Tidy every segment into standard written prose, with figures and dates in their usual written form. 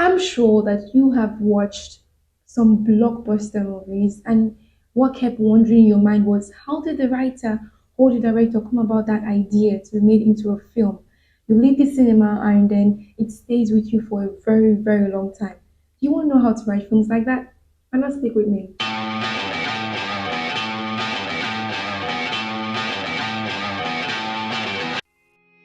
I'm sure that you have watched some blockbuster movies, and what kept wandering in your mind was how did the writer or the director come about that idea to be made into a film? You leave the cinema and then it stays with you for a very, very long time. Do you want to know how to write films like that? And not stick with me.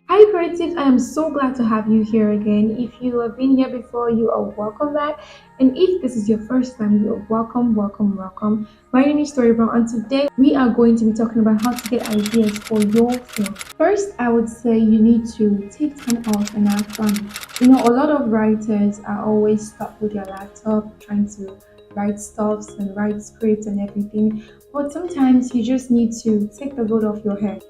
Hi creatives, I am so glad to have you here again. If you have been here before, you are welcome back. And if this is your first time, you are welcome, welcome, welcome. My name is Story Brown, and today we are going to be talking about how to get ideas for your film. First, I would say you need to take time off and have fun. You know, a lot of writers are always stuck with their laptop trying to write stuffs and write scripts and everything. But sometimes you just need to take the load off your head.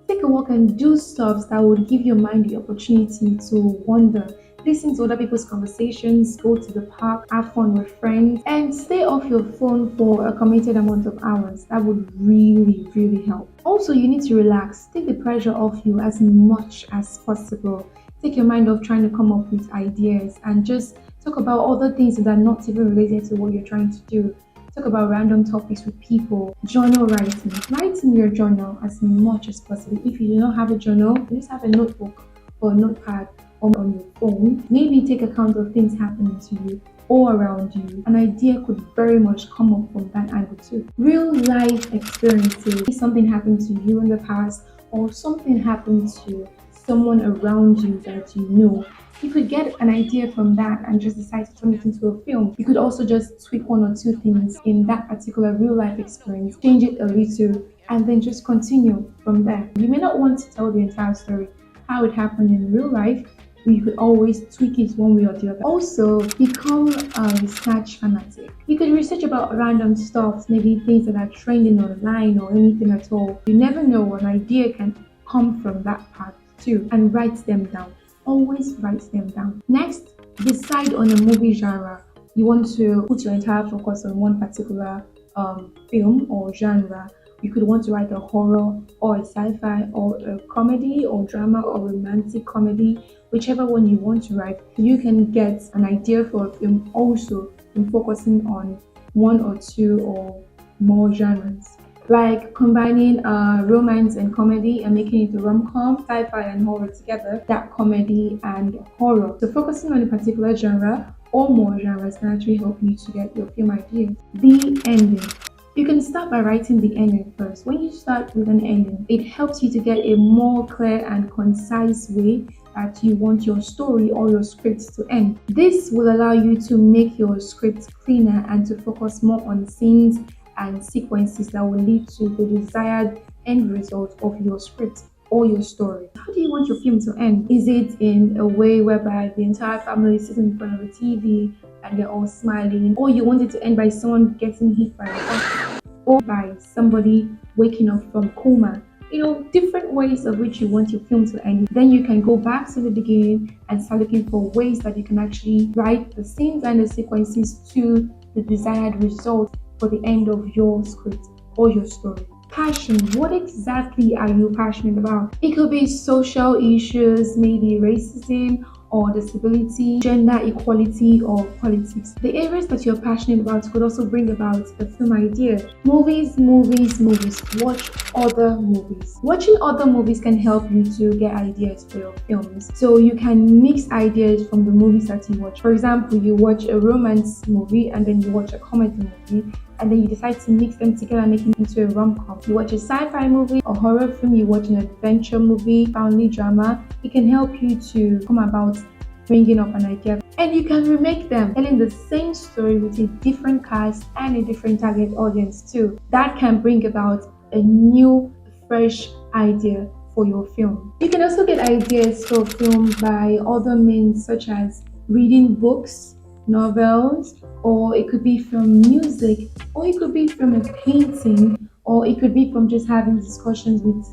Take a walk and do stuff that would give your mind the opportunity to wander. Listen to other people's conversations, go to the park, have fun with friends, and stay off your phone for a committed amount of hours. That would really, really help. Also, you need to relax. Take the pressure off you as much as possible. Take your mind off trying to come up with ideas and just talk about other things that are not even related to what you're trying to do. Talk about random topics with people. Journal writing. Write in your journal as much as possible. If you do not have a journal, just have a notebook or a notepad or on your phone. Maybe take account of things happening to you all around you. An idea could very much come up from that angle too. Real life experiences. If something happened to you in the past or something happened to someone around you that you know, you could get an idea from that and just decide to turn it into a film. You could also just tweak one or two things in that particular real life experience, change it a little, and then just continue from there. You may not want to tell the entire story, how it happened in real life, but you could always tweak it one way or the other. Also, become a research fanatic. You could research about random stuff, maybe things that are trending online or anything at all. You never know, an idea can come from that part too, and write them down. Always write them down. Next, decide on a movie genre. You want to put your entire focus on one particular film or genre. You could want to write a horror or a sci-fi or a comedy or drama or romantic comedy, whichever one you want to write. You can get an idea for a film also in focusing on one or two or more genres, like combining romance and comedy and making it a rom-com, sci-fi and horror together, that comedy and horror. So focusing on a particular genre or more genres can actually help you to get your film ideas. The ending. You can start by writing the ending first. When you start with an ending, it helps you to get a more clear and concise way that you want your story or your script to end. This will allow you to make your script cleaner and to focus more on scenes and sequences that will lead to the desired end result of your script or your story. How do you want your film to end? Is it in a way whereby the entire family is sitting in front of a TV and they're all smiling, or you want it to end by someone getting hit by a bus, or by somebody waking up from coma? You know, different ways of which you want your film to end. Then you can go back to the beginning and start looking for ways that you can actually write the scenes and the sequences to the desired result for the end of your script or your story. Passion. What exactly are you passionate about? It could be social issues, maybe racism or disability, gender equality, or politics. The areas that you're passionate about could also bring about a film idea. Movies, movies, movies. Watch other movies. Watching other movies can help you to get ideas for your films. So you can mix ideas from the movies that you watch. For example, you watch a romance movie and then you watch a comedy movie, and then you decide to mix them together and make it into a rom-com. You watch a sci-fi movie, a horror film, you watch an adventure movie, family drama. It can help you to come about bringing up an idea, and you can remake them, telling the same story with a different cast and a different target audience too. That can bring about a new, fresh idea for your film. You can also get ideas for film by other means, such as reading books, novels, or it could be from music, or it could be from a painting, or it could be from just having discussions with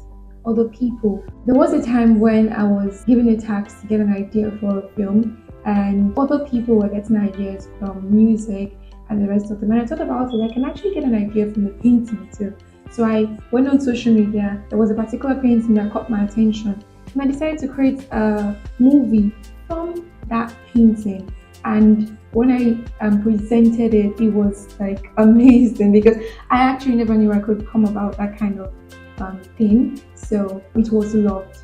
other people. There was a time when I was given a task to get an idea for a film, and other people were getting ideas from music and the rest of them. And I thought about it, I can actually get an idea from the painting too. So I went on social media. There was a particular painting that caught my attention, and I decided to create a movie from that painting. And when I presented it, it was like amazing because I actually never knew I could come about that kind of thing. So it was loved.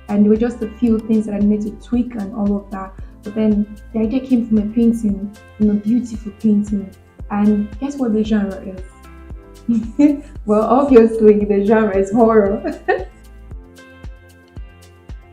And there were just a few things that I needed to tweak and all of that. But then the idea came from a painting, beautiful painting. And guess what the genre is? Well, obviously, the genre is horror.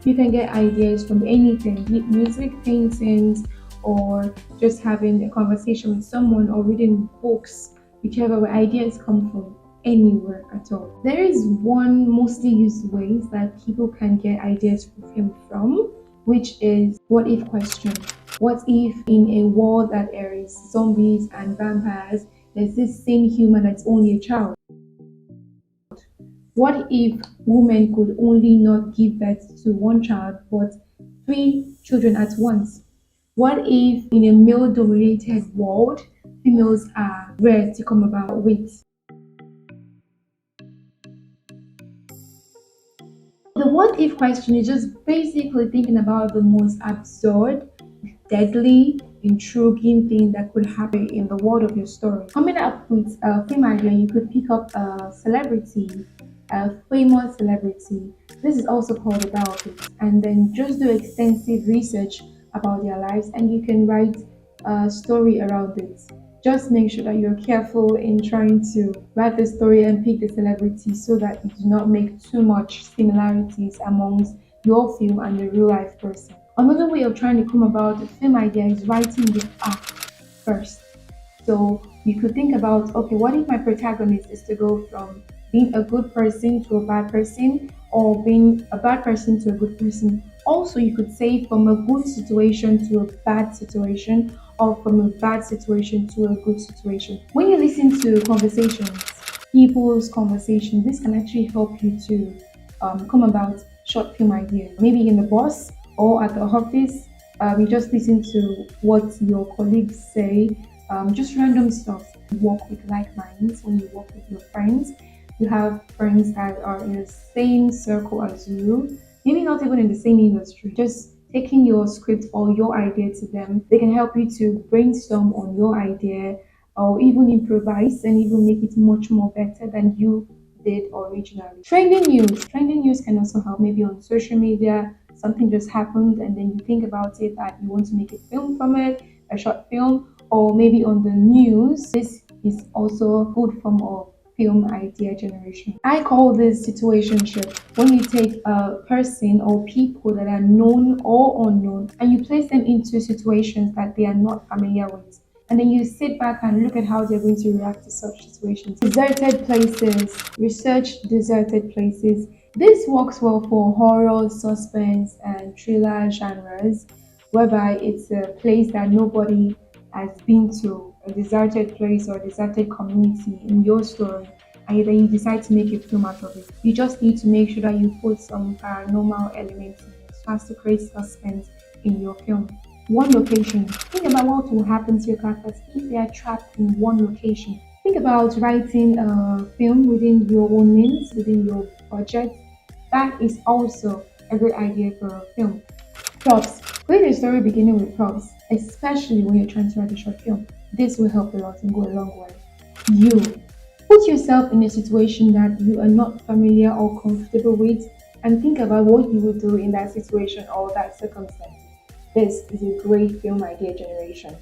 You can get ideas from anything, be it music, paintings, or just having a conversation with someone or reading books, whichever way ideas come from anywhere at all. There is one mostly used ways that people can get ideas for film from, which is what if question. What if in a world that there is zombies and vampires, there's this same human that's only a child? What if women could only not give birth to one child but three children at once? What if in a male dominated world, females are rare to come about with? The what if question is just basically thinking about the most absurd, deadly, intriguing thing that could happen in the world of your story. Coming up with a film idea, you could pick up a celebrity, a famous celebrity. This is also called a biopic, and then just do extensive research about their lives, and you can write a story around it. Just make sure that you're careful in trying to write the story and pick the celebrity so that you do not make too much similarities amongst your film and the real life person. Another way of trying to come about a film idea is writing the act first. So you could think about, okay, what if my protagonist is to go from being a good person to a bad person, or being a bad person to a good person? Also, you could say from a good situation to a bad situation, or from a bad situation to a good situation. When you listen to conversations, people's conversation, this can actually help you to come about short film ideas. Maybe in the bus or at the office, you just listen to what your colleagues say, just random stuff. You work with like minds when you work with your friends. You have friends that are in the same circle as you, maybe not even in the same industry. Just taking your script or your idea to them, they can help you to brainstorm on your idea or even improvise and even make it much more better than you did originally. Trending news. Trending news can also help maybe on social media. Something just happened and then you think about it that you want to make a film from it, a short film, or maybe on the news. This is also a good form of film idea generation. I call this situationship when you take a person or people that are known or unknown and you place them into situations that they are not familiar with. And then you sit back and look at how they're going to react to such situations. Deserted places, research deserted places. This works well for horror, suspense, and thriller genres, whereby it's a place that nobody has been to, a deserted place or a deserted community in your story, and then you decide to make a film out of it. You just need to make sure that you put some paranormal elements in it so as to create suspense in your film. One location. Think about what will happen to your characters if they are trapped in one location. Think about writing a film within your own means, within your budget. That is also a great idea for a film. Props. Create a story beginning with props, especially when you're trying to write a short film. This will help a lot and go a long way. You. Put yourself in a situation that you are not familiar or comfortable with and think about what you would do in that situation or that circumstance. This is a great film idea generation.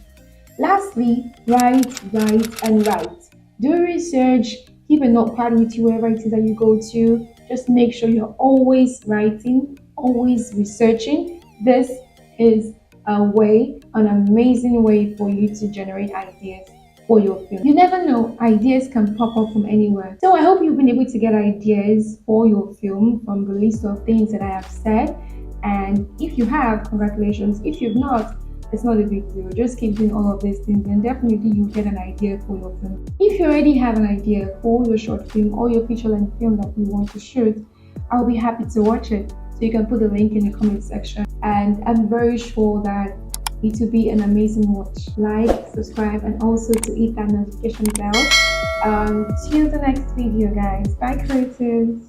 Lastly, write, and write. Do research, keep a notepad with you wherever it is that you go to. Just make sure you're always writing, always researching. This is an amazing way for you to generate ideas for your film. You never know, ideas can pop up from anywhere. So I hope you've been able to get ideas for your film from the list of things that I have said. And if you have, congratulations. If you've not, it's not a big deal. Just keep doing all of these things and definitely you'll get an idea for your film. If you already have an idea for your short film or your feature-length film that you want to shoot, I'll be happy to watch it. So you can put the link in the comment section. And I'm very sure that it will be an amazing watch. Like, subscribe, and also to hit that notification bell. Till the next video, guys. Bye, creatives.